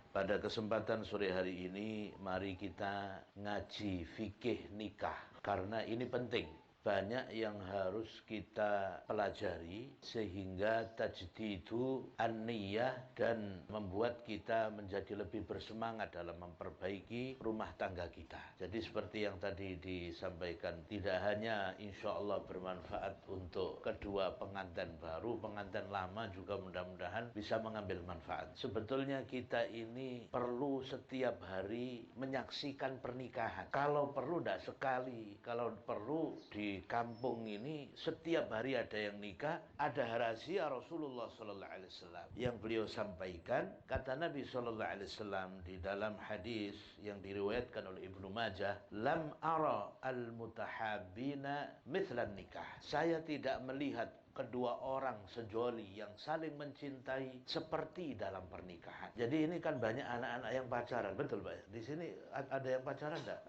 Pada kesempatan sore hari ini, mari kita ngaji fikih nikah. Karena ini penting. Banyak yang harus kita pelajari sehingga tajdidu an-niyah dan membuat kita menjadi lebih bersemangat dalam memperbaiki rumah tangga kita. Jadi seperti yang tadi disampaikan, tidak hanya insya Allah bermanfaat untuk kedua pengantin baru, pengantin lama juga mudah-mudahan bisa mengambil manfaat. Sebetulnya kita ini perlu setiap hari menyaksikan pernikahan. Kalau perlu tidak sekali, kalau perlu di kampung ini setiap hari ada yang nikah. Ada rahasia Rasulullah Sallallahu Alaihi Wasallam yang beliau sampaikan. Kata Nabi Sallallahu Alaihi Wasallam di dalam hadis yang diriwayatkan oleh Ibnu Majah, lam ara al mutahabbina mithlan nikah. Saya tidak melihat kedua orang sejoli yang saling mencintai seperti dalam pernikahan. Jadi ini kan banyak anak-anak yang pacaran, betul Pak? Di sini ada yang pacaran enggak?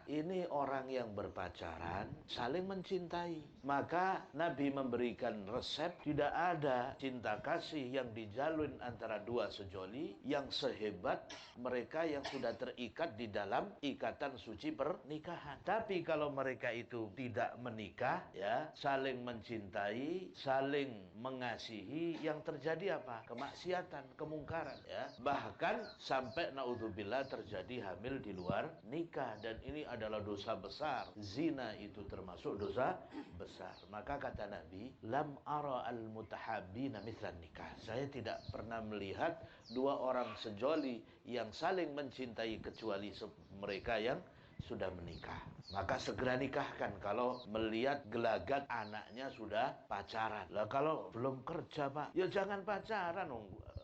Ini orang yang berpacaran saling mencintai. Maka Nabi memberikan resep, tidak ada cinta kasih yang dijalin antara dua sejoli yang sehebat mereka yang sudah terikat di dalam ikatan suci pernikahan. Tapi kalau mereka itu tidak menikah, ya, saling mencintai, saling mengasihi, yang terjadi apa? Kemaksiatan, kemungkaran, ya. Bahkan sampai naudzubillah terjadi hamil di luar nikah, dan ini adalah dosa besar. Zina itu termasuk dosa besar. Maka kata Nabi, lam ara al mutahabbina mithlan nikah. Saya tidak pernah melihat dua orang sejoli yang saling mencintai kecuali mereka yang sudah menikah. Maka segera nikahkan kalau melihat gelagat anaknya sudah pacaran. Lah kalau belum kerja Pak, ya jangan pacaran.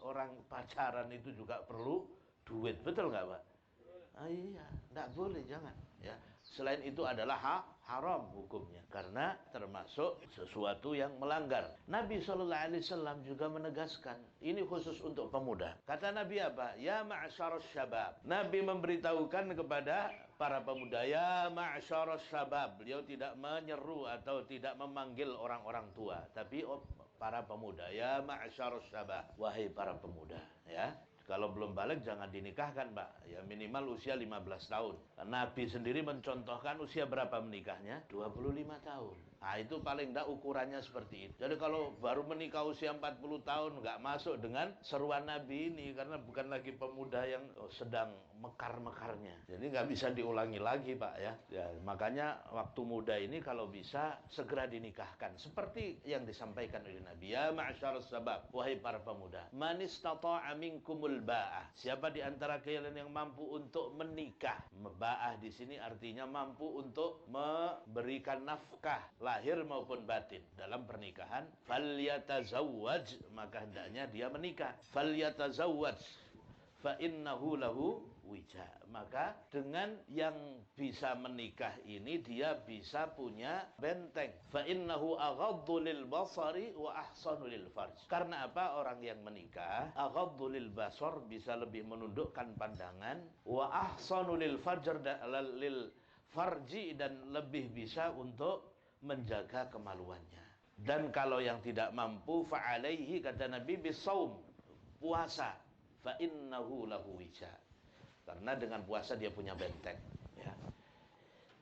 Orang pacaran itu juga perlu duit, betul nggak Pak? Iya, nggak boleh, jangan. Ya, selain itu adalah haram hukumnya karena termasuk sesuatu yang melanggar. Nabi Shallallahu Alaihi Wasallam juga menegaskan ini khusus untuk pemuda. Kata Nabi apa? Ya ma'syarus syabab. Nabi memberitahukan kepada para pemuda, ya ma'syarus syabab. Beliau tidak menyeru atau tidak memanggil orang-orang tua, tapi para pemuda. Ya ma'syarus syabab. Wahai para pemuda, ya. Kalau belum balik jangan dinikahkan Pak. Ya minimal usia 15 tahun. Nabi sendiri mencontohkan usia berapa menikahnya? 25 tahun. Nah itu paling enggak ukurannya seperti itu. Jadi kalau baru menikah usia 40 tahun nggak masuk dengan seruan Nabi ini. Karena bukan lagi pemuda yang sedang mekar-mekarnya. Jadi nggak bisa diulangi lagi Pak ya. Ya makanya waktu muda ini kalau bisa segera dinikahkan. Seperti yang disampaikan oleh Nabi. Ya ma'syarus sabab. Wahai para pemuda. Man istata'a minkumul ba'ah. Siapa di antara kalian yang mampu untuk menikah? Ba'ah di sini artinya mampu untuk memberikan nafkah lahir maupun batin dalam pernikahan. Falyatazawwaj, maka hendaknya dia menikah. Falyatazawwaj fa innahu lahu wija. Maka dengan yang bisa menikah ini dia bisa punya benteng. Fa innahu aghaddu lil basari wa ahsanu lil farj. Karena apa? Orang yang menikah aghaddu lil basar, bisa lebih menundukkan pandangan, wa ahsanu lil fajr, lil farji, dan lebih bisa untuk menjaga kemaluannya. Dan kalau yang tidak mampu, fa'alaihi, kata Nabi, bisaum, puasa, fa innahu lahu wija. Karena dengan puasa dia punya benteng, ya.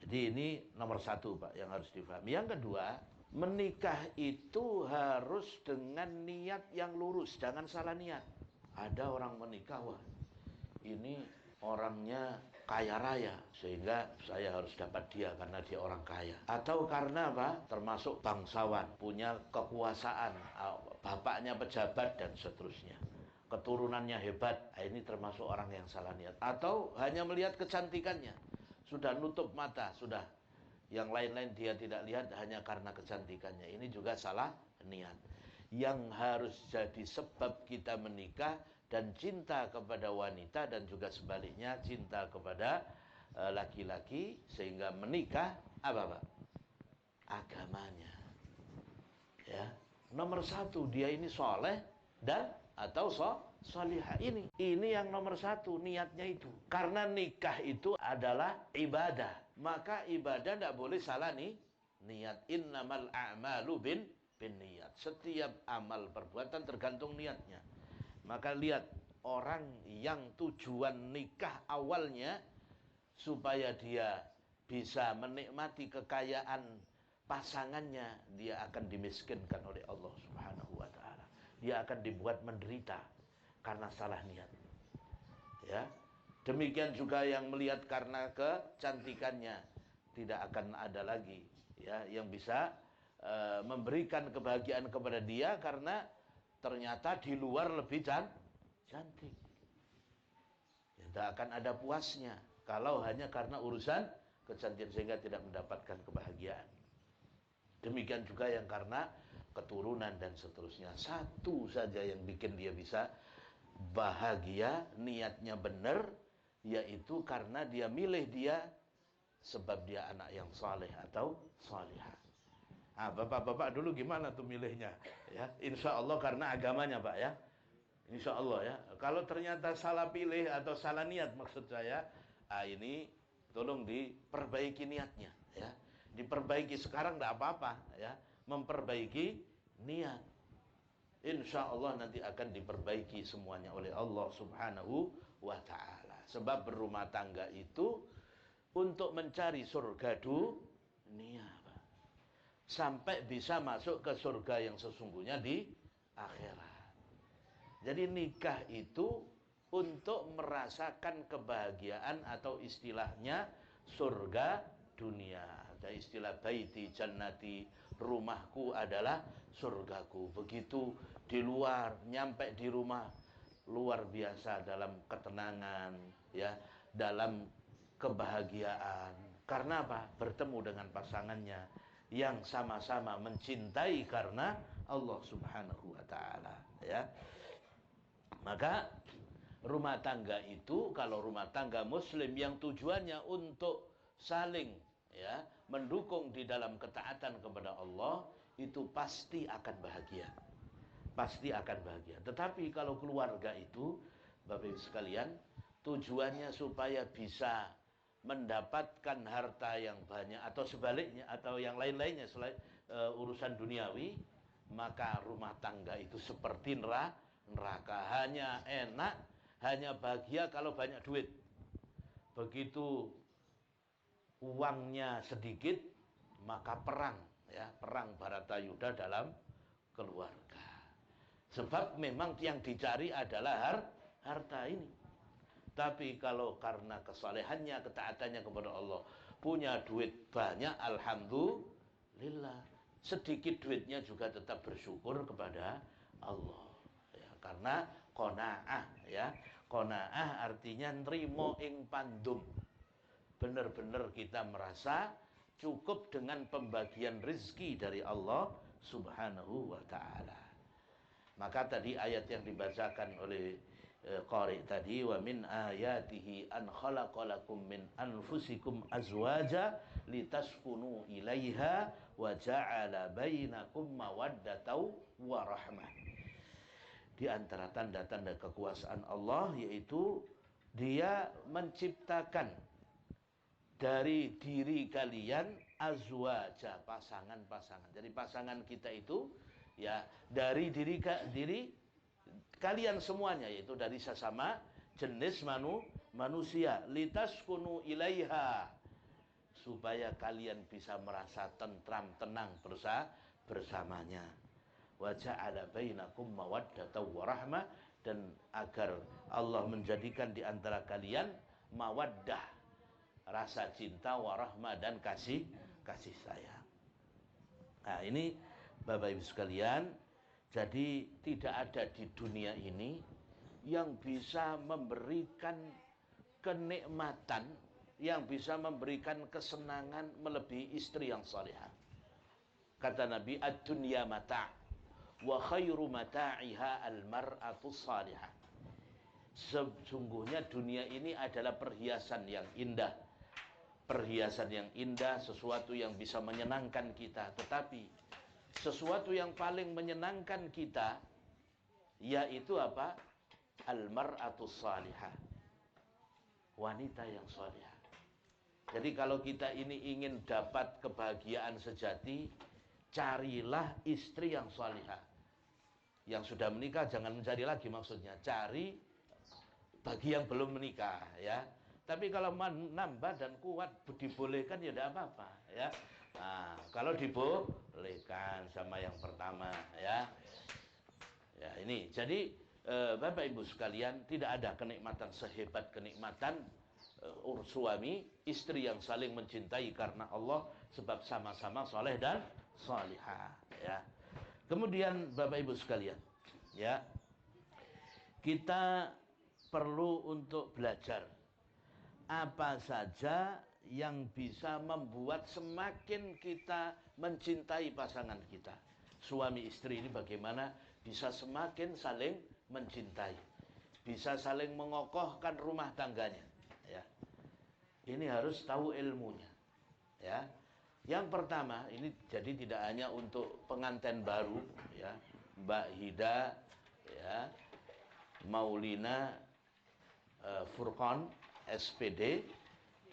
Jadi ini nomor satu Pak yang harus difahami. Yang kedua, menikah itu harus dengan niat yang lurus, jangan salah niat. Ada orang menikah, wah ini orangnya kaya raya sehingga saya harus dapat dia karena dia orang kaya, atau karena apa? Termasuk bangsawan, punya kekuasaan, bapaknya pejabat dan seterusnya, keturunannya hebat. Ini termasuk orang yang salah niat. Atau hanya melihat kecantikannya, sudah nutup mata, sudah yang lain-lain dia tidak lihat hanya karena kecantikannya. Ini juga salah niat. Yang harus jadi sebab kita menikah dan cinta kepada wanita, dan juga sebaliknya cinta kepada laki-laki sehingga menikah, apa Pak? Agamanya, ya. Nomor satu, dia ini soleh dan atau solihah. Ini yang nomor satu, niatnya itu. Karena nikah itu adalah ibadah, maka ibadah tidak boleh salah nih niat. Innamal a'malu bin niat. Setiap amal perbuatan tergantung niatnya. Maka lihat orang yang tujuan nikah awalnya supaya dia bisa menikmati kekayaan pasangannya, dia akan dimiskinkan oleh Allah Subhanahu wa taala. Dia akan dibuat menderita karena salah niat. Ya. Demikian juga yang melihat karena kecantikannya, tidak akan ada lagi ya yang bisa memberikan kebahagiaan kepada dia karena ternyata di luar lebih cantik. Ya, tidak akan ada puasnya kalau hanya karena urusan kecantikan sehingga tidak mendapatkan kebahagiaan. Demikian juga yang karena keturunan dan seterusnya. Satu saja yang bikin dia bisa bahagia, niatnya benar, yaitu karena dia milih dia sebab dia anak yang saleh atau salihah. Bapak-bapak dulu gimana tuh milihnya? Ya, insya Allah karena agamanya, Pak ya. Insya Allah ya. Kalau ternyata salah pilih atau salah niat maksud saya, ini tolong diperbaiki niatnya ya. Diperbaiki sekarang tidak apa-apa ya. Memperbaiki niat. Insya Allah nanti akan diperbaiki semuanya oleh Allah Subhanahu wa ta'ala. Sebab berumah tangga itu untuk mencari surga dunia, Pak. Sampai bisa masuk ke surga yang sesungguhnya di akhirat. Jadi nikah itu untuk merasakan kebahagiaan atau istilahnya surga dunia. Ada istilah baiti jannati, rumahku adalah surgaku. Begitu di luar, nyampe di rumah luar biasa dalam ketenangan ya, dalam kebahagiaan. Karena apa? Bertemu dengan pasangannya yang sama-sama mencintai karena Allah Subhanahu wa taala ya. Maka rumah tangga itu, kalau rumah tangga muslim yang tujuannya untuk saling ya mendukung di dalam ketaatan kepada Allah, itu pasti akan bahagia. Pasti akan bahagia. Tetapi kalau keluarga itu, Bapak Ibu sekalian, tujuannya supaya bisa mendapatkan harta yang banyak atau sebaliknya atau yang lain-lainnya selain urusan duniawi, maka rumah tangga itu seperti neraka. Hanya enak, hanya bahagia kalau banyak duit. Begitu uangnya sedikit, maka perang ya, perang Baratayuda dalam keluarga. Sebab memang yang dicari adalah harta ini. Tapi kalau karena kesalehannya, ketaatannya kepada Allah, punya duit banyak, alhamdulillah. Sedikit duitnya juga tetap bersyukur kepada Allah. Ya, karena qanaah ya. Qanaah artinya nrimo ing pandum. Benar-benar kita merasa cukup dengan pembagian rezeki dari Allah Subhanahu wa taala. Maka tadi ayat yang dibacakan oleh qari tadi, wa min ayatihi an khalaqalakum min anfusikum azwaja litaskunu ilaiha wa ja'ala bainakum mawaddatan wa rahmah. Di antara tanda-tanda kekuasaan Allah yaitu dia menciptakan dari diri kalian azwaja, pasangan-pasangan. Jadi pasangan kita itu ya dari diri kalian semuanya, yaitu dari sesama jenis manusia, litaskunu ilaiha, supaya kalian bisa merasa tentram tenang bersamanya, wa ja'ala bainakum mawaddatan wa rahmah, dan agar Allah menjadikan di antara kalian mawaddah, rasa cinta, warahmah, dan kasih sayang. Nah ini Bapak Ibu sekalian, jadi tidak ada di dunia ini yang bisa memberikan kenikmatan, yang bisa memberikan kesenangan melebihi istri yang salihah. Kata Nabi, ad-dunya mata' wa khairu mata'iha al-mar'atu salihah. Sesungguhnya dunia ini adalah perhiasan yang indah. Perhiasan yang indah, sesuatu yang bisa menyenangkan kita. Tetapi sesuatu yang paling menyenangkan kita yaitu apa? Al-mar'atus salihah, wanita yang salihah. Jadi kalau kita ini ingin dapat kebahagiaan sejati, carilah istri yang salihah. Yang sudah menikah jangan mencari lagi, maksudnya cari bagi yang belum menikah ya. Tapi kalau nambah dan kuat dibolehkan ya tidak apa-apa ya. Nah, kalau dibolehkan sama yang pertama ya. Ya ini jadi Bapak Ibu sekalian, tidak ada kenikmatan sehebat kenikmatan suami istri yang saling mencintai karena Allah sebab sama-sama soleh dan salihah ya. Kemudian Bapak Ibu sekalian ya, kita perlu untuk belajar apa saja yang bisa membuat semakin kita mencintai pasangan kita. Suami istri ini bagaimana bisa semakin saling mencintai, bisa saling mengokohkan rumah tangganya ya. Ini harus tahu ilmunya ya. Yang pertama ini jadi tidak hanya untuk pengantin baru ya, Mbak Hida ya, Maulina Furqan SPD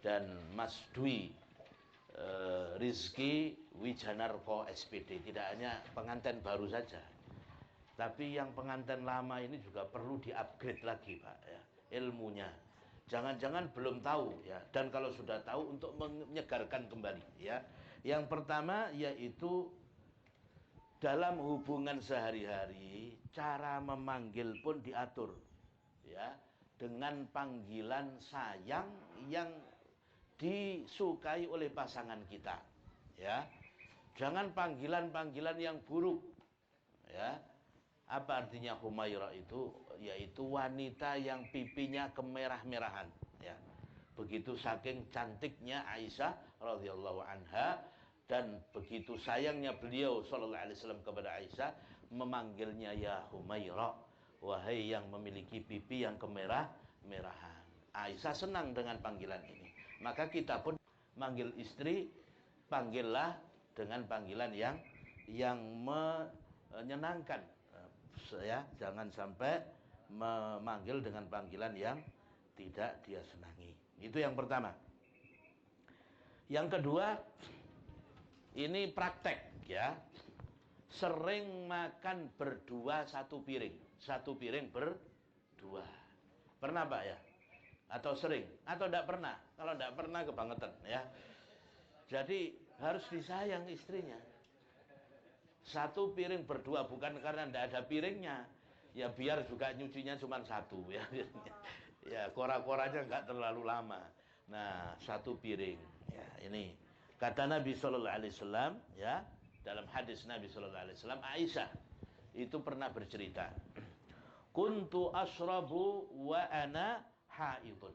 dan Mas Dwi Rizky Wijanarko SPD. Tidak hanya pengantin baru saja, tapi yang pengantin lama ini juga perlu di-upgrade lagi Pak ya, ilmunya. Jangan-jangan belum tahu ya, dan kalau sudah tahu untuk menyegarkan kembali ya. Yang pertama yaitu dalam hubungan sehari-hari cara memanggil pun diatur ya, dengan panggilan sayang yang disukai oleh pasangan kita ya. Jangan panggilan-panggilan yang buruk ya. Apa artinya Humairah itu? Yaitu wanita yang pipinya kemerah-merahan ya. Begitu saking cantiknya Aisyah radhiyallahu anha dan begitu sayangnya beliau sallallahu alaihi wasallam kepada Aisyah, memanggilnya ya Humairah, wahai yang memiliki pipi yang kemerah-merahan. Aisyah senang dengan panggilan ini. Maka kita pun manggil istri, panggillah dengan panggilan yang menyenangkan ya. Jangan sampai memanggil dengan panggilan yang tidak dia senangi. Itu yang pertama. Yang kedua, ini praktek ya. Sering makan berdua satu piring. Satu piring berdua. Pernah Pak ya? Atau sering? Atau tidak pernah? Kalau tidak pernah kebangetan ya. Jadi harus disayang istrinya. Satu piring berdua, bukan karena tidak ada piringnya. Ya biar juga nyucinya cuma satu ya. Ya kora-koranya nggak terlalu lama. Nah, satu piring. Ya, ini kata Nabi sallallahu alaihi wasallam ya, dalam hadis Nabi sallallahu alaihi wasallam, Aisyah itu pernah bercerita, kuntu ashrabu wa ana haidun.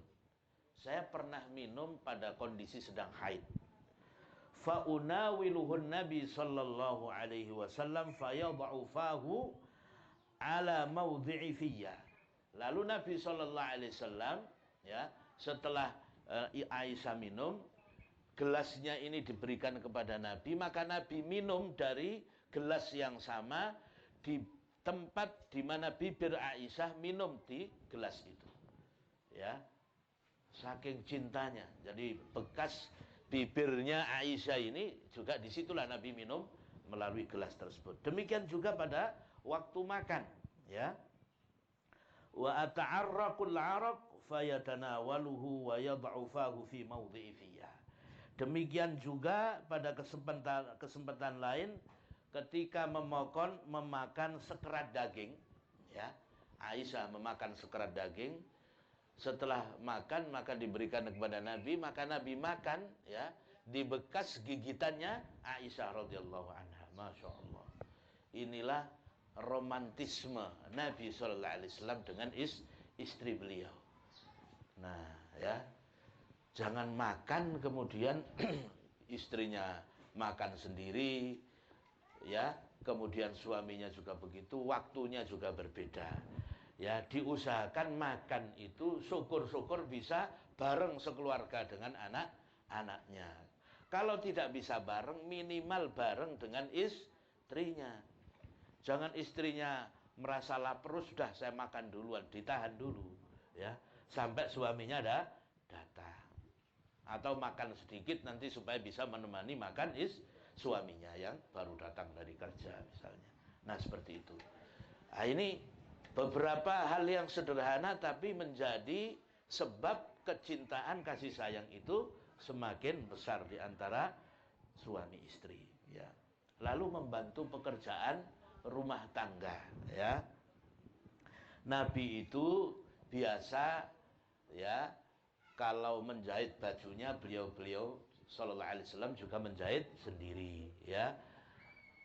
Saya pernah minum pada kondisi sedang haid. Fa unawiluhun Nabi sallallahu alaihi wasallam fayad'u fahu ala mawdhi'i fiyya. Lalu Nabi sallallahu alaihi wasallam ya, setelah Aisyah minum, gelasnya ini diberikan kepada Nabi, maka Nabi minum dari gelas yang sama di tempat di mana bibir Aisyah minum di gelas itu. Ya. Saking cintanya. Jadi bekas bibirnya Aisyah ini juga disitulah Nabi minum melalui gelas tersebut. Demikian juga pada waktu makan ya. Wa ata'arraqul 'araq fayatanawaluhu wa yad'u fahu fi mawdhi'i fiyya. Demikian juga pada kesempatan lain ketika memakan sekerat daging ya. Aisyah memakan sekerat daging. Setelah makan maka diberikan kepada Nabi, maka Nabi makan ya di bekas gigitannya Aisyah radhiyallahu anha. Masya Allah. Inilah romantisme Nabi sallallahu alaihi wasallam dengan istri beliau. Nah, ya. Jangan makan kemudian istrinya makan sendiri ya, kemudian suaminya juga begitu, waktunya juga berbeda. Ya, diusahakan makan itu syukur-syukur bisa bareng sekeluarga dengan anak-anaknya. Kalau tidak bisa bareng, minimal bareng dengan istrinya. Jangan istrinya merasa lapar, sudah saya makan duluan, ditahan dulu ya, sampai suaminya datang. Atau makan sedikit nanti supaya bisa menemani makan suaminya yang baru datang dari kerja misalnya. Nah, seperti itu. Nah, ini Beberapa hal yang sederhana tapi menjadi sebab kecintaan kasih sayang itu semakin besar di antara suami istri, ya. Lalu membantu pekerjaan rumah tangga, ya. Nabi itu biasa, ya, kalau menjahit bajunya beliau Sallallahu Alaihi Wasallam juga menjahit sendiri, ya.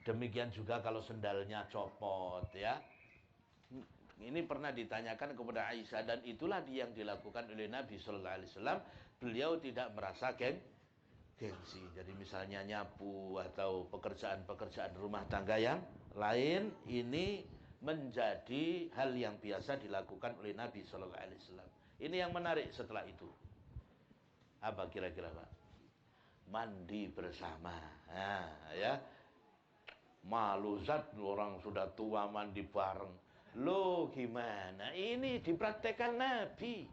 Demikian juga kalau sendalnya copot, ya. Ini pernah ditanyakan kepada Aisyah dan itulah yang dilakukan oleh Nabi Sallallahu Alaihi Wasallam. Beliau tidak merasa gengsi. Jadi misalnya nyapu atau pekerjaan-pekerjaan rumah tangga yang lain ini menjadi hal yang biasa dilakukan oleh Nabi Sallallahu Alaihi Wasallam. Ini yang menarik setelah itu. Apa kira-kira, Pak? Mandi bersama. Nah, ya. Malu zat orang sudah tua mandi bareng. Loh gimana? Ini dipraktekkan Nabi.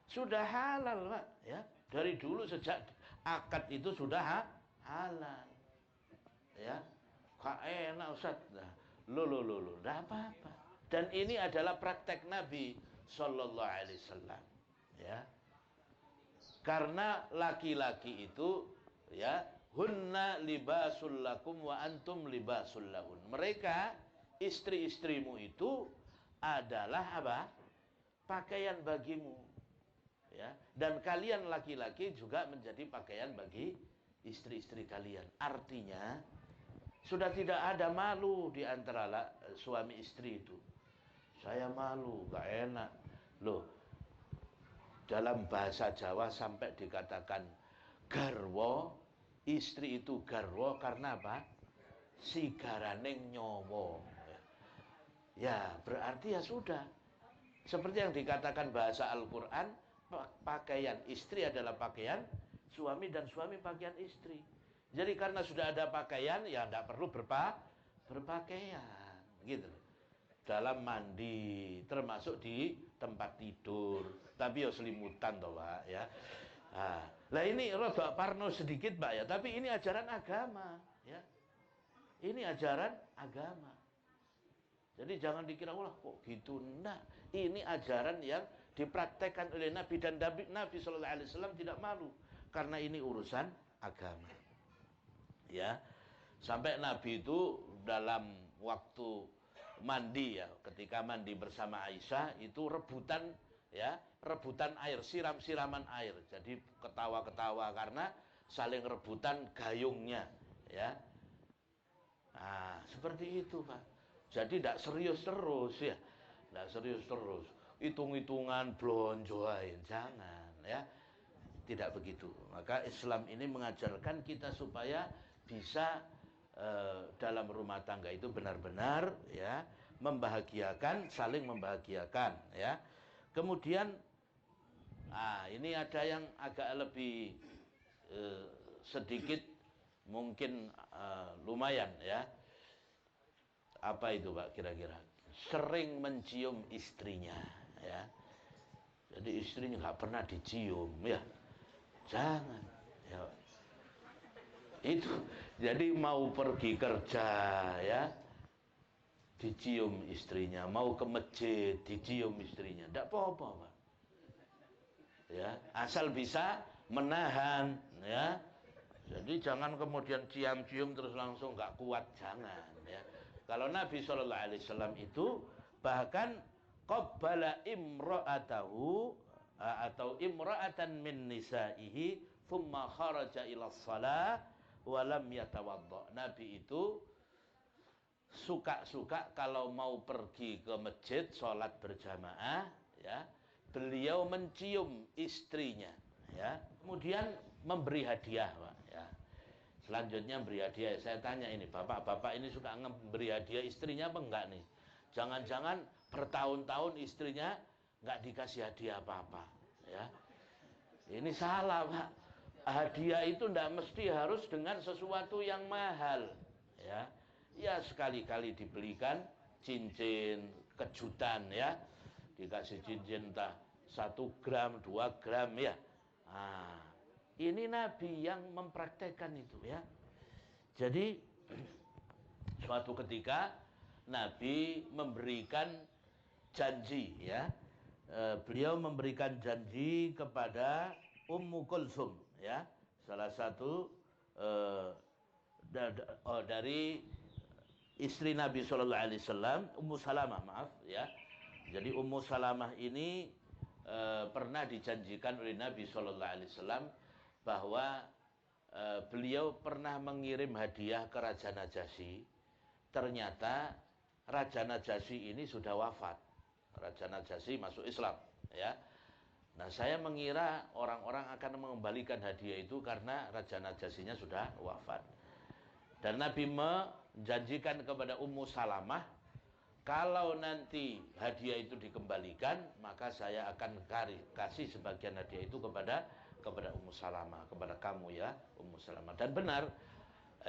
Sudah halal, Pak, ya. Dari dulu sejak akad itu sudah halal. Ya. Kok enak Ustaz. Nah, loh, enggak apa-apa. Dan ini adalah praktek Nabi sallallahu alaihi wasallam. Ya. Karena laki-laki itu, ya, hunna libasul lakum wa antum libasul lahun. Mereka, istri-istrimu itu adalah apa? Pakaian bagimu. Ya, dan kalian laki-laki juga menjadi pakaian bagi istri-istri kalian. Artinya sudah tidak ada malu di antara suami istri itu. Saya malu, gak enak. Loh, dalam bahasa Jawa sampai dikatakan garwa, istri itu garwa karena apa? Sigaraneng nyowo. Ya, berarti ya sudah. Seperti yang dikatakan bahasa Al-Quran, pakaian istri adalah pakaian suami dan suami pakaian istri. Jadi karena sudah ada pakaian, ya tidak perlu berpakaian, gitu. Dalam mandi, termasuk di tempat tidur. Tapi ya selimutan toh, Pak, ya. Nah ini rada parno sedikit, Pak, ya. Tapi ini ajaran agama, ya. Ini ajaran agama. Jadi jangan dikira, wah kok gitu. Nah, ini ajaran yang dipraktekkan oleh Nabi dan Nabi Sallallahu Alaihi Wasallam tidak malu karena ini urusan agama. Ya, sampai Nabi itu dalam waktu mandi, ya, ketika mandi bersama Aisyah itu rebutan, ya, rebutan air, siraman air. Jadi ketawa-ketawa karena saling rebutan gayungnya, ya. Nah, seperti itu, Pak. Jadi tidak serius terus, ya. Tidak serius terus. Hitung-hitungan blonjoain, jangan, ya. Tidak begitu. Maka Islam ini mengajarkan kita supaya bisa dalam rumah tangga itu benar-benar, ya, membahagiakan, saling membahagiakan, ya. Kemudian ini ada yang agak lebih sedikit mungkin lumayan, ya. Apa itu, Pak, kira-kira? Sering mencium istrinya, ya. Jadi istrinya nggak pernah dicium, ya. Jangan, ya. Itu jadi mau pergi kerja, ya, dicium istrinya, mau ke masjid dicium istrinya, tidak apa-apa, Pak. Ya, asal bisa menahan, ya. Jadi jangan kemudian cium-cium terus langsung nggak kuat, jangan, ya. Kalau Nabi Shallallahu Alaihi Wasallam itu bahkan qabbala imra'atahu atau imra'atan min nisaihi thumma kharaja ila shalah wa lam yatawadda. Nabi itu suka-suka kalau mau pergi ke masjid sholat berjamaah, ya, beliau mencium istrinya, ya, kemudian memberi hadiah, Pak, ya. Selanjutnya beri hadiah. Saya tanya ini, bapak-bapak ini suka memberi hadiah istrinya apa enggak nih? Jangan-jangan bertahun-tahun istrinya enggak dikasih hadiah apa-apa, ya. Ini salah, Pak. Hadiah itu enggak mesti harus dengan sesuatu yang mahal, ya. Ya sekali-kali dibelikan cincin kejutan, ya. Dikasih cincin entah 1 gram, 2 gram, ya. Ini Nabi yang mempraktekkan itu, ya. Jadi suatu ketika Nabi memberikan janji ya. Beliau memberikan janji kepada Ummu Kulsum ya, salah satu dari istri Nabi Shallallahu Alaihi Wasallam, Ummu Salamah, maaf ya. Jadi Ummu Salamah ini pernah dijanjikan oleh Nabi Shallallahu Alaihi Wasallam bahwa beliau pernah mengirim hadiah ke Raja Najasyi. Ternyata Raja Najasyi ini sudah wafat. Raja Najasyi masuk Islam ya. Nah, saya mengira orang-orang akan mengembalikan hadiah itu karena Raja Najasyinya sudah wafat. Dan Nabi menjanjikan kepada Ummu Salamah, kalau nanti hadiah itu dikembalikan, maka saya akan kasih sebagian hadiah itu kepada Ummu Salamah, kepada kamu ya, Ummu Salamah. Dan benar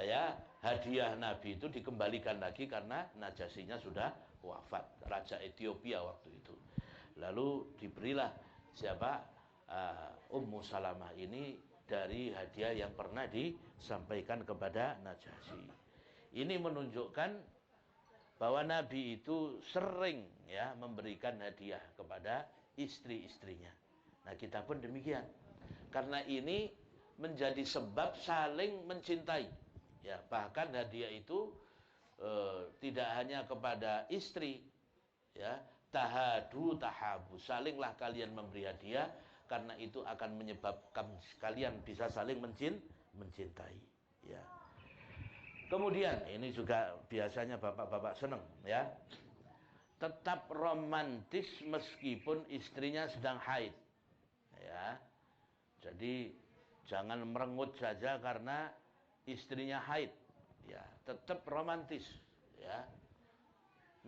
ya, hadiah Nabi itu dikembalikan lagi karena Najasyinya sudah wafat, Raja Ethiopia waktu itu. Lalu diberilah siapa Ummu Salamah ini dari hadiah yang pernah disampaikan kepada Najasyi. Ini menunjukkan bahwa Nabi itu sering ya memberikan hadiah kepada istri-istrinya. Nah, kita pun demikian. Karena ini menjadi sebab saling mencintai. Ya, bahkan hadiah itu tidak hanya kepada istri, ya, tahadu tahabu, salinglah kalian memberi hadiah karena itu akan menyebabkan kalian bisa saling mencintai. Ya. Kemudian ini juga biasanya bapak-bapak senang, ya, tetap romantis meskipun istrinya sedang haid, ya. Jadi jangan merengut saja karena istrinya haid, ya, tetap romantis, ya,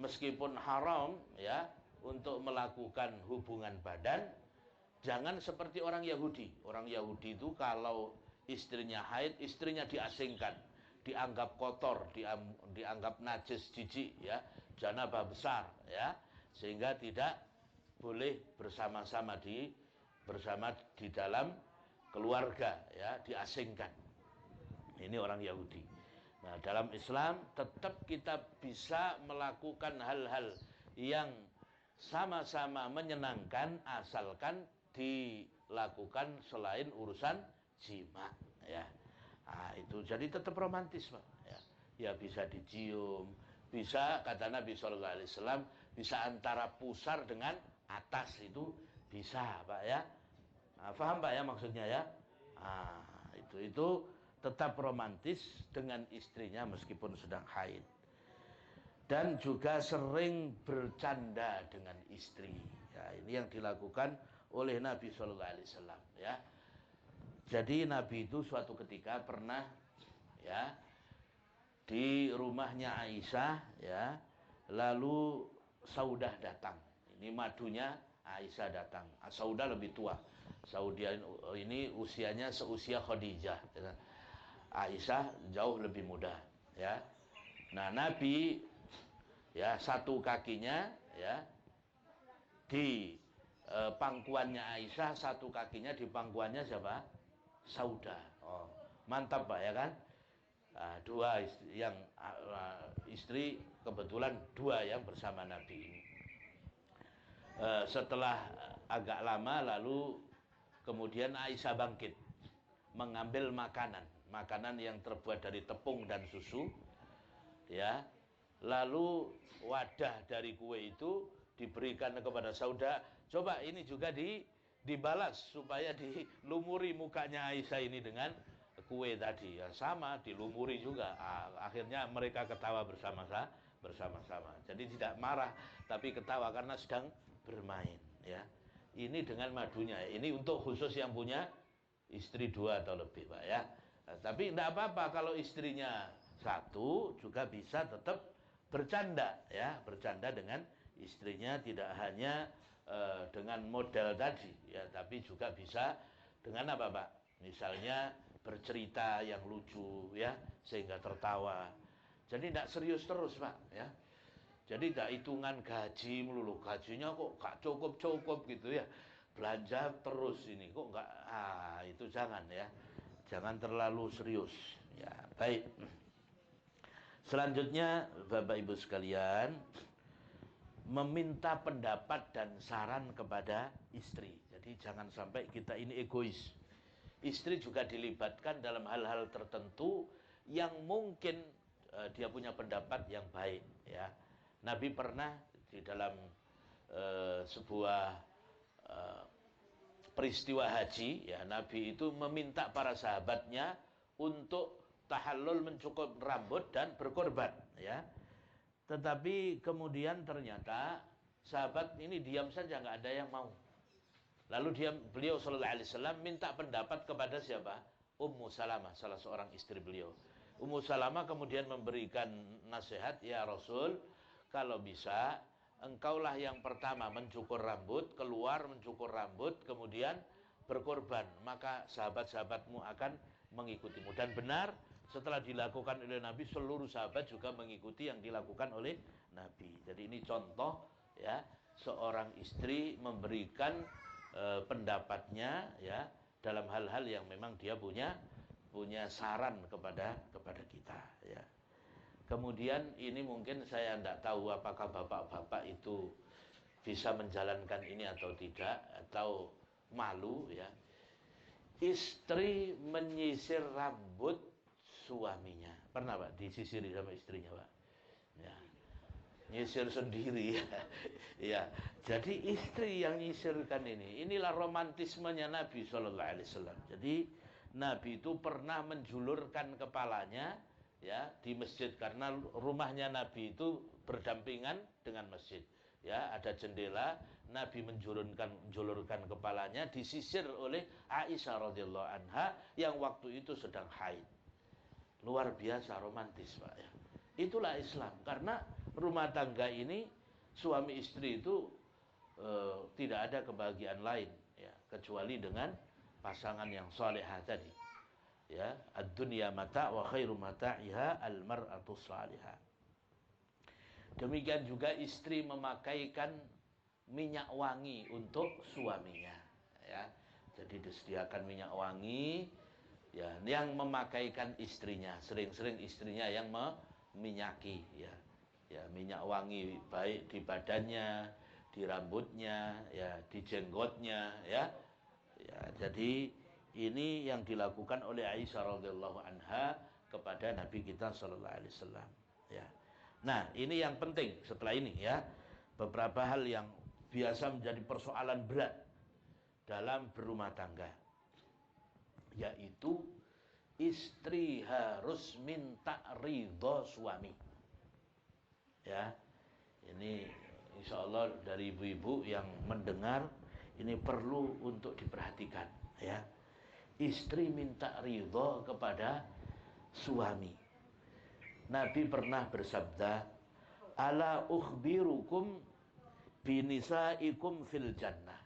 meskipun haram ya untuk melakukan hubungan badan. Jangan seperti orang Yahudi. Orang Yahudi itu kalau istrinya haid, istrinya diasingkan, dianggap kotor, dianggap najis, jijik, ya, janabah besar, ya, sehingga tidak boleh bersama-sama di dalam keluarga, ya, diasingkan. Ini orang Yahudi. Nah, dalam Islam tetap kita bisa melakukan hal-hal yang sama-sama menyenangkan asalkan dilakukan selain urusan jima, ya. Nah, itu jadi tetap romantis, Pak, ya. Ya, bisa dicium, bisa, kata Nabi SAW, bisa antara pusar dengan atas, itu bisa, Pak, ya. Nah, paham, Pak, ya, maksudnya, ya. Nah, itu tetap romantis dengan istrinya meskipun sedang haid. Dan juga sering bercanda dengan istri. Ya, ini yang dilakukan oleh Nabi SAW, ya. Jadi Nabi itu suatu ketika pernah, ya, di rumahnya Aisyah, ya, lalu Saudah datang. Ini madunya Aisyah datang. Saudah lebih tua. Saudah ini usianya seusia Khadijah, ya. Aisyah jauh lebih muda, ya. Nah, Nabi, ya, satu kakinya, ya, di pangkuannya Aisyah, satu kakinya di pangkuannya siapa? Saudah. Oh, mantap, Pak, ya kan? Dua istri kebetulan dua yang bersama Nabi ini. Setelah agak lama lalu kemudian Aisyah bangkit mengambil makanan yang terbuat dari tepung dan susu, ya. Lalu wadah dari kue itu diberikan kepada Saudah. Coba ini juga dibalas supaya dilumuri mukanya Aisyah ini dengan kue tadi, ya, sama dilumuri juga. Akhirnya mereka ketawa bersama-sama. Jadi tidak marah tapi ketawa karena sedang bermain, ya. Ini dengan madunya. Ini untuk khusus yang punya istri dua atau lebih, Pak, ya. Nah, tapi tidak apa-apa kalau istrinya satu juga bisa tetap bercanda, ya, bercanda dengan istrinya, tidak hanya dengan model tadi, ya, tapi juga bisa dengan apa, Pak? Misalnya bercerita yang lucu, ya, sehingga tertawa. Jadi tidak serius terus, Pak, ya. Jadi tidak hitungan gaji melulu, gajinya kok gak cukup gitu, ya. Belanja terus ini kok nggak, itu jangan, ya, jangan terlalu serius, ya. Baik, selanjutnya Bapak Ibu sekalian, meminta pendapat dan saran kepada istri. Jadi jangan sampai kita ini egois. Istri juga dilibatkan dalam hal-hal tertentu yang mungkin dia punya pendapat yang baik, ya. Nabi pernah di dalam sebuah peristiwa haji, ya, Nabi itu meminta para sahabatnya untuk tahallul, mencukur rambut dan berkorban, ya. Tetapi kemudian ternyata sahabat ini diam saja, nggak ada yang mau. Lalu beliau sallallahu alaihi wasallam minta pendapat kepada siapa? Ummu Salamah, salah seorang istri beliau. Ummu Salamah kemudian memberikan nasihat, ya Rasul, kalau bisa engkaulah yang pertama mencukur rambut, keluar mencukur rambut, kemudian berkorban, maka sahabat-sahabatmu akan mengikutimu. Dan benar, setelah dilakukan oleh Nabi, seluruh sahabat juga mengikuti yang dilakukan oleh Nabi. Jadi ini contoh, ya, seorang istri memberikan pendapatnya, ya, dalam hal-hal yang memang dia punya saran kepada kita, ya. Kemudian ini mungkin saya tidak tahu apakah bapak-bapak itu bisa menjalankan ini atau tidak, atau malu, ya. Istri menyisir rambut suaminya. Pernah Pak disisiri sama istrinya Pak? Ya. Nyisir sendiri, ya. Ya. Jadi istri yang nyisirkan ini. Inilah romantismenya Nabi SAW. Jadi Nabi itu pernah menjulurkan kepalanya, ya, di masjid, karena rumahnya Nabi itu berdampingan dengan masjid. Ya, ada jendela, Nabi menjulurkan kepalanya, disisir oleh Aisyah radhiyallahu anha yang waktu itu sedang haid. Luar biasa romantis Pak, ya. Itulah Islam, karena rumah tangga ini suami istri itu tidak ada kebahagiaan lain, ya, kecuali dengan pasangan yang salihah tadi, ya. Ad-dunya mata' wa khairu mata'iha al-mar'atu salihah. Demikian juga istri memakaikan minyak wangi untuk suaminya, ya. Jadi disediakan minyak wangi, ya, yang memakaikan istrinya. Sering-sering istrinya yang meminyaki, ya. Ya, minyak wangi baik di badannya, di rambutnya, ya, di jenggotnya, ya. Ya, jadi ini yang dilakukan oleh Aisyah radhiyallahu anha kepada Nabi kita sallallahu alaihi wasallam, ya. Nah, ini yang penting setelah ini, ya. Beberapa hal yang biasa menjadi persoalan berat dalam berumah tangga, yaitu istri harus minta ridho suami. Ya. Ini insya Allah dari ibu-ibu yang mendengar ini perlu untuk diperhatikan, ya. Istri minta ridho kepada suami. Nabi pernah bersabda, ala ukhbirukum binisaikum fil jannah.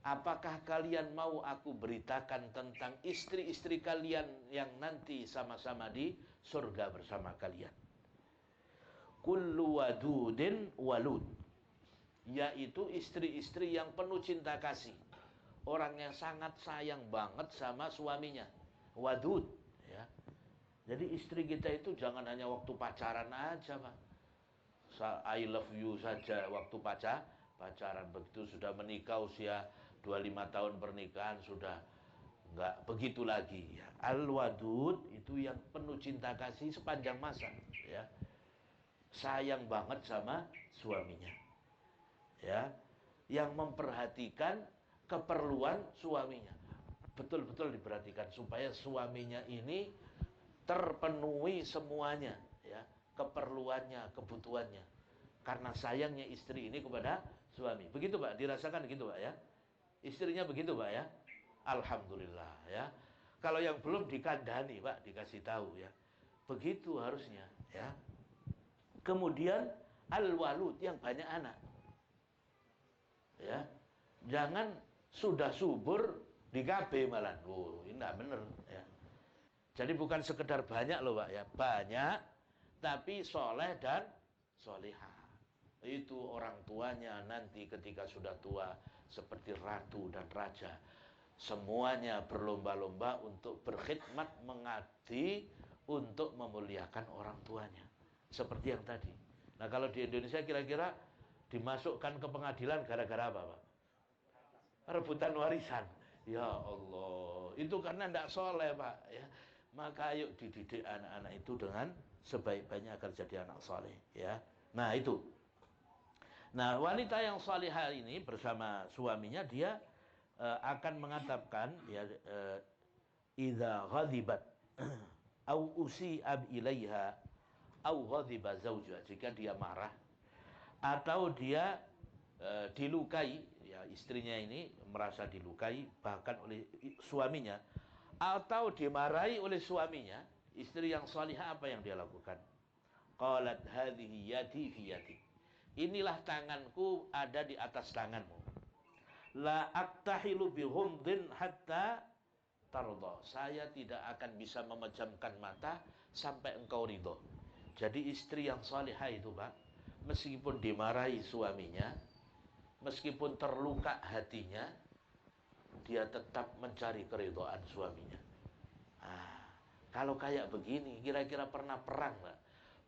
Apakah kalian mau aku beritakan tentang istri-istri kalian yang nanti sama-sama di surga bersama kalian? Kullu wadudin walud, yaitu istri-istri yang penuh cinta kasih, orang yang sangat sayang banget sama suaminya. Wadud, ya. Jadi istri kita itu jangan hanya waktu pacaran aja Pak, I love you saja waktu pacaran. Begitu sudah menikah, usia 25 tahun pernikahan, sudah enggak begitu lagi, ya. Al-wadud itu yang penuh cinta kasih sepanjang masa, ya. Sayang banget sama suaminya, ya. Yang memperhatikan keperluan suaminya, betul-betul diperhatikan supaya suaminya ini terpenuhi semuanya, ya, keperluannya, kebutuhannya, karena sayangnya istri ini kepada suami. Begitu Pak, dirasakan gitu Pak, ya. Istrinya begitu Pak, ya. Alhamdulillah, ya. Kalau yang belum dikandani Pak, dikasih tahu, ya. Begitu harusnya, ya. Kemudian al-walud, yang banyak anak, ya. Jangan sudah subur di KB malah. Oh, ini enggak benar, ya. Jadi bukan sekedar banyak loh Pak, ya. Banyak tapi soleh dan solihah. Itu orang tuanya nanti ketika sudah tua seperti ratu dan raja. Semuanya berlomba-lomba untuk berkhidmat, mengabdi, untuk memuliakan orang tuanya. Seperti yang tadi. Nah, kalau di Indonesia kira-kira dimasukkan ke pengadilan gara-gara apa, Pak? Rebutan warisan. Ya Allah, itu karena tidak soleh, Pak. Ya, maka ayo dididik anak-anak itu dengan sebaik-baiknya agar jadi anak soleh. Ya, nah itu. Nah, wanita yang salihah ini bersama suaminya dia akan mengatakan ya idza ghadibat au usi'ab ilaiha au ghadiba zaujuha, jika dia marah atau dia dilukai, ya istrinya ini merasa dilukai bahkan oleh suaminya atau dimarahi oleh suaminya, istri yang salihah apa yang dia lakukan? Qalat hadhihi yadi fi yadi. Inilah tanganku ada di atas tanganmu. La aktahilu bi ghumdin hatta tarda. Saya tidak akan bisa memejamkan mata sampai engkau ridho. Jadi istri yang salihah itu, Pak, meskipun dimarahi suaminya, meskipun terluka hatinya, dia tetap mencari keridhaan suaminya. Kalau kayak begini, kira-kira pernah perang nggak?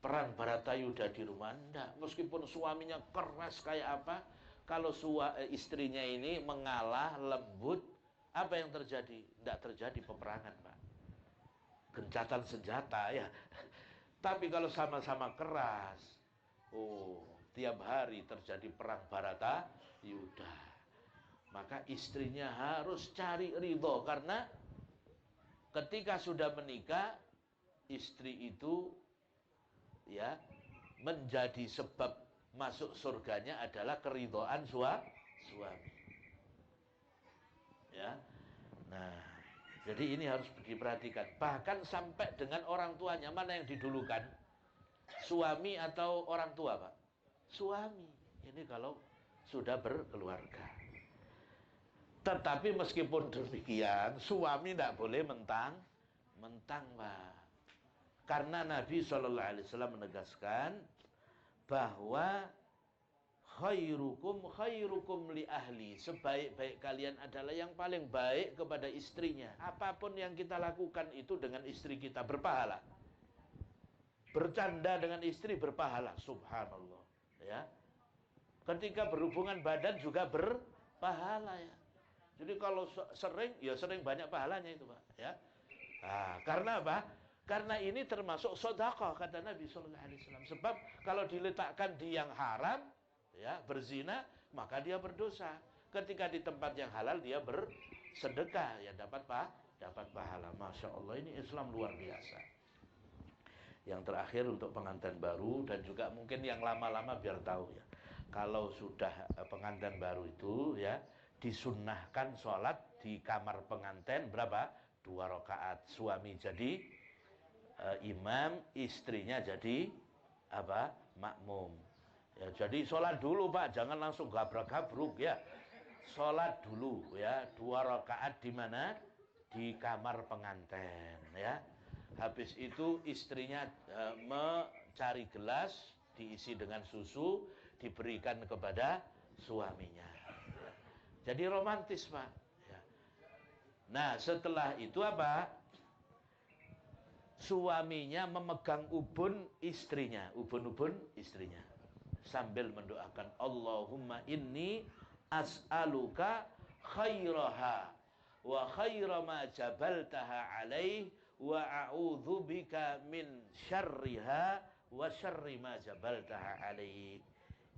Perang Baratayuda di rumah? Enggak. Meskipun suaminya keras kayak apa, kalau istrinya ini mengalah, lembut, apa yang terjadi? Enggak terjadi peperangan, Pak. Gencatan senjata ya. Tapi kalau sama-sama keras, tiap hari terjadi perang Baratayuda. Maka istrinya harus cari ridho, karena ketika sudah menikah, istri itu ya menjadi sebab masuk surganya adalah keridhaan suami. Ya. Nah, jadi ini harus diperhatikan. Bahkan sampai dengan orang tuanya, mana yang didulukan? Suami atau orang tua, Pak? Suami. Ini kalau sudah berkeluarga. Tetapi meskipun demikian, suami tidak boleh mentang, Pak. Karena Nabi SAW menegaskan bahwa khairukum li ahli, sebaik-baik kalian adalah yang paling baik kepada istrinya. Apapun yang kita lakukan itu dengan istri kita berpahala. Bercanda dengan istri berpahala, subhanallah. Ya, ketika berhubungan badan juga berpahala ya. Jadi kalau sering banyak pahalanya itu, Pak. Ya, karena apa? Karena ini termasuk sedekah kata Nabi SAW. Sebab kalau diletakkan di yang haram, ya berzina, maka dia berdosa. Ketika di tempat yang halal dia bersedekah, ya dapat pahala. Masya Allah, ini Islam luar biasa. Yang terakhir untuk pengantin baru dan juga mungkin yang lama-lama biar tahu ya. Kalau sudah pengantin baru itu ya disunnahkan sholat di kamar pengantin berapa? 2 rakaat. Suami jadi imam, istrinya jadi apa? Makmum. Ya, jadi sholat dulu, Pak, jangan langsung gabrak-gabruk ya. Sholat dulu ya, 2 rakaat di mana? Di kamar pengantin ya. Habis itu istrinya mencari gelas diisi dengan susu, diberikan kepada suaminya. Ya. Jadi romantis, Pak. Ya. Nah, setelah itu apa? Suaminya memegang ubun istrinya, ubun-ubun istrinya, sambil mendoakan, Allahumma inni as'aluka khairaha wa khaira ma jabaltaha alaih wa a'udhu bika min syarriha wa syarri ma jabaltaha alaih.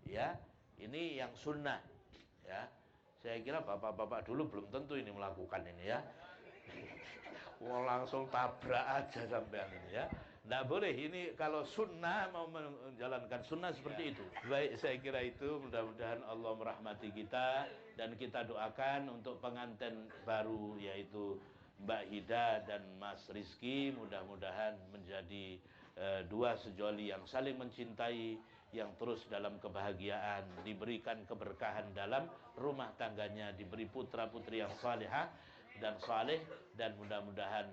Ya, ini yang sunnah ya. Saya kira bapak-bapak dulu belum tentu ini melakukan ini ya. Wah, langsung tabrak aja sampean ini ya. Nggak boleh, ini kalau sunnah, mau menjalankan sunnah seperti itu. Baik, saya kira itu, mudah-mudahan Allah merahmati kita. Dan kita doakan untuk pengantin baru, yaitu Mbak Hida dan Mas Rizky. Mudah-mudahan menjadi dua sejoli yang saling mencintai, yang terus dalam kebahagiaan, diberikan keberkahan dalam rumah tangganya, diberi putra-putri yang salihah dan saleh, dan mudah-mudahan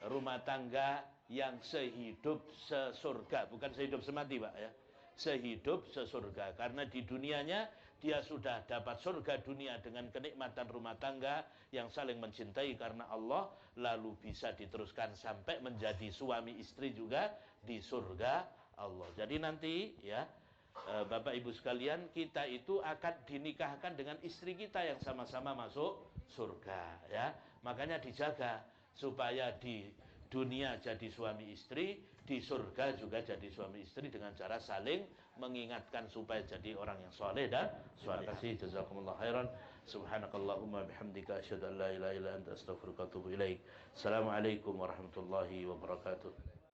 rumah tangga yang sehidup sesurga, bukan sehidup semati, Pak ya, sehidup sesurga, karena di dunianya dia sudah dapat surga dunia dengan kenikmatan rumah tangga yang saling mencintai karena Allah, lalu bisa diteruskan sampai menjadi suami istri juga di surga Allah. Jadi nanti ya Bapak Ibu sekalian, kita itu akan dinikahkan dengan istri kita yang sama-sama masuk surga, ya. Makanya dijaga supaya di dunia jadi suami istri, di surga juga jadi suami istri dengan cara saling mengingatkan supaya jadi orang yang soleh dan soleh. Terima kasih, jazakumullah khairan. Subhanakallahumma bihamdika asyhadu an la ilaha illa anta astaghfiruka wa atubu ilaik. Assalamualaikum warahmatullahi wabarakatuh.